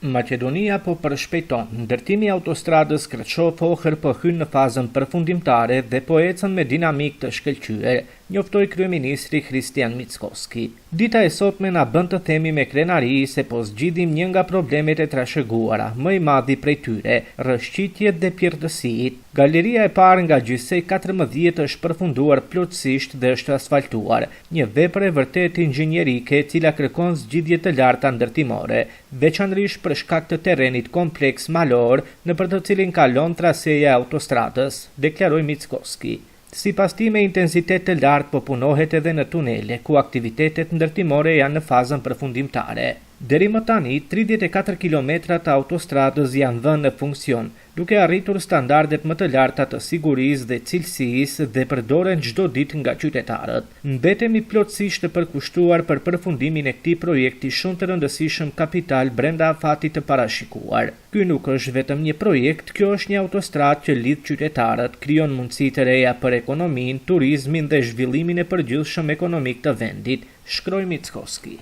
Maqedonia po përshpejton. Ndërtimi i autostradës Krçov-Ohër po hyn në fazën përfundimtare dhe po ecën me dinamik të shkëlqyer, njoftoi kryeministri Kristian Mickoski. Dita e sotme na bën të themi me krenari se po zgjidhim një nga problemet e trashëguara, më i madhi prej tyre, rrëshqitjet dhe pjerdësit. Galeria e parë nga gjysej 14 është përfunduar plotësisht dhe është asfaltuar, një vepër e vërtet inxhinierike e cila kërkon zgjidhje të larta ndërtimore, veçanërisht për shkak të terrenit kompleks malor nëpër të cilin kalon traseja e autostradës, deklaroi Mickoski. Sipas tij me intensitet të lartë po punohet edhe në tunele, ku aktivitetet ndërtimore janë në fazën përfundimtare. Deri më tani, 34 kilometra të autostradës janë dhënë në funksion, duke arritur standardet më të larta të sigurisë dhe cilësisë dhe përdoren çdo ditë nga qytetarët. Mbetemi plotësisht të përkushtuar për përfundimin e këtij projekti shumë të rëndësishëm kapital brenda afatit të parashikuar. Ky nuk është vetëm një projekt, kjo është një autostradë që lidh qytetarët, krijon mundësi të reja për ekonominë, turizmin dhe zhvillimin e përgjithshëm ekonomik të vendit, shkroi Mickoski.